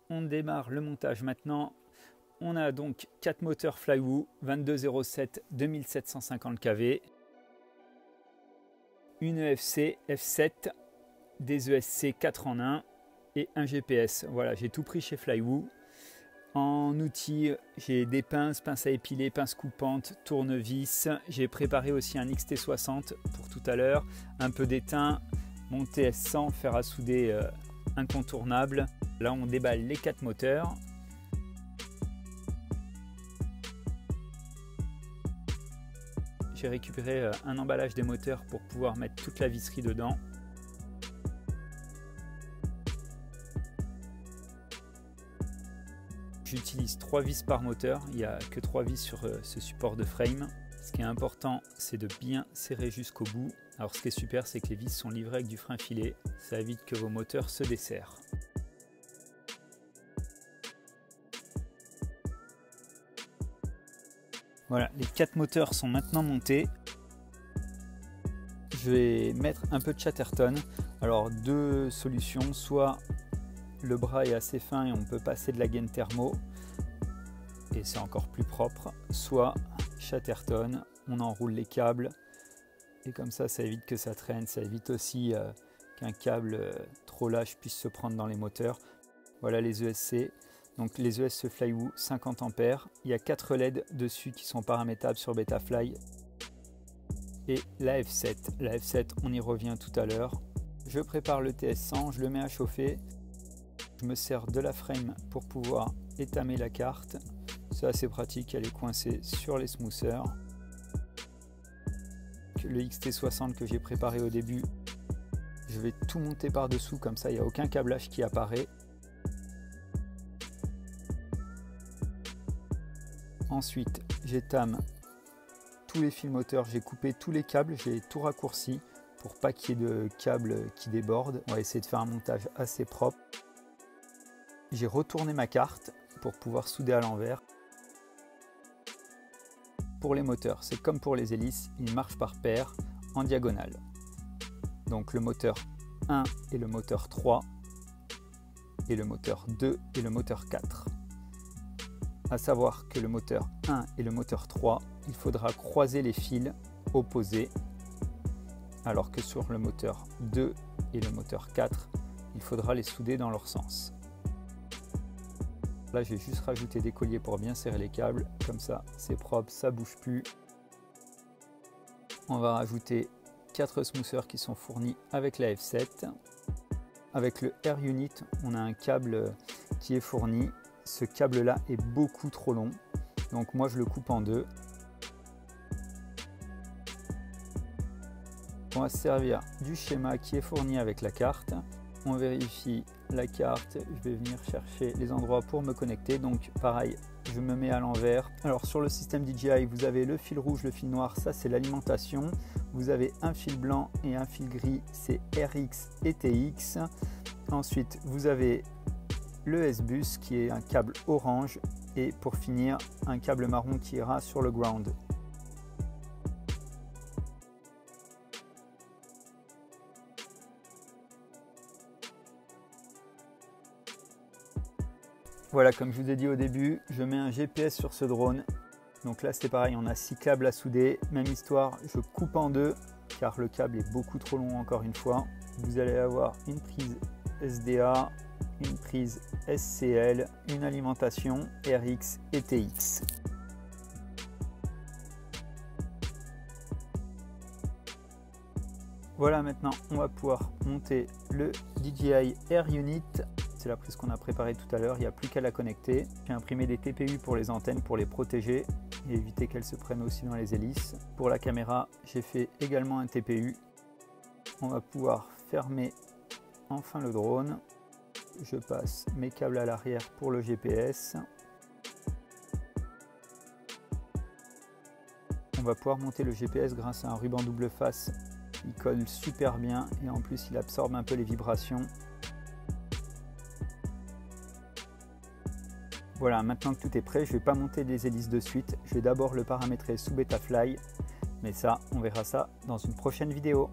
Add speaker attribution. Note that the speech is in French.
Speaker 1: on démarre le montage maintenant. On a donc 4 moteurs Flywoo 2207 2750 kV, une EFC F7, des ESC 4 en 1 et un GPS. Voilà, j'ai tout pris chez Flywoo. En outils, j'ai des pinces, pinces à épiler, pinces coupantes, tournevis. J'ai préparé aussi un XT60 pour tout à l'heure, un peu d'étain, mon TS100, fer à souder incontournable. Là, on déballe les 4 moteurs. J'ai récupéré un emballage des moteurs pour pouvoir mettre toute la visserie dedans. J'utilise 3 vis par moteur, il n'y a que 3 vis sur ce support de frame. Ce qui est important, c'est de bien serrer jusqu'au bout. Alors ce qui est super, c'est que les vis sont livrées avec du frein filet, ça évite que vos moteurs se desserrent. Voilà, les 4 moteurs sont maintenant montés. Je vais mettre un peu de Chatterton. Alors 2 solutions, soit le bras est assez fin et on peut passer de la gaine thermo et c'est encore plus propre, soit Chatterton, on enroule les câbles et comme ça évite que ça traîne, ça évite aussi qu'un câble trop lâche puisse se prendre dans les moteurs. Voilà les ESC, donc les ESC Flywoo 50 A, il y a 4 LED dessus qui sont paramétrables sur Betafly et la F7. La F7, on y revient tout à l'heure. Je prépare le TS100, je le mets à chauffer. Je me sers de la frame pour pouvoir étamer la carte. C'est assez pratique, elle est coincée sur les smoothers. Le XT60 que j'ai préparé au début, je vais tout monter par dessous, comme ça il n'y a aucun câblage qui apparaît. Ensuite, j'étame tous les fils moteurs, j'ai coupé tous les câbles, j'ai tout raccourci pour pas qu'il y ait de câbles qui débordent. On va essayer de faire un montage assez propre. J'ai retourné ma carte pour pouvoir souder à l'envers. Pour les moteurs, c'est comme pour les hélices, ils marchent par paire en diagonale. Donc le moteur 1 et le moteur 3 et le moteur 2 et le moteur 4. À savoir que le moteur 1 et le moteur 3, il faudra croiser les fils opposés, alors que sur le moteur 2 et le moteur 4, il faudra les souder dans leur sens. Là, j'ai juste rajouté des colliers pour bien serrer les câbles, comme ça c'est propre, ça bouge plus. On va rajouter 4 smoothers qui sont fournis avec la F7. Avec le Air Unit, on a un câble qui est fourni. Ce câble là est beaucoup trop long, donc moi je le coupe en 2. On va se servir du schéma qui est fourni avec la carte. On vérifie la carte, je vais venir chercher les endroits pour me connecter, donc pareil, je me mets à l'envers. Alors sur le système DJI, vous avez le fil rouge, le fil noir, ça c'est l'alimentation. Vous avez un fil blanc et un fil gris, c'est RX et TX. Ensuite, vous avez le S-Bus qui est un câble orange et pour finir, un câble marron qui ira sur le ground. Voilà, comme je vous ai dit au début, je mets un GPS sur ce drone. Donc là c'est pareil, on a 6 câbles à souder. Même histoire, je coupe en 2 car le câble est beaucoup trop long encore une fois. Vous allez avoir une prise SDA, une prise SCL, une alimentation RX et TX. Voilà, maintenant on va pouvoir monter le DJI Air Unit. C'est la prise qu'on a préparée tout à l'heure, il n'y a plus qu'à la connecter. J'ai imprimé des TPU pour les antennes pour les protéger et éviter qu'elles se prennent aussi dans les hélices. Pour la caméra, j'ai fait également un TPU. On va pouvoir fermer enfin le drone. Je passe mes câbles à l'arrière pour le GPS. On va pouvoir monter le GPS grâce à un ruban double face. Il colle super bien et en plus il absorbe un peu les vibrations. Voilà, maintenant que tout est prêt, je ne vais pas monter les hélices de suite. Je vais d'abord le paramétrer sous Betafly. Mais ça, on verra ça dans une prochaine vidéo.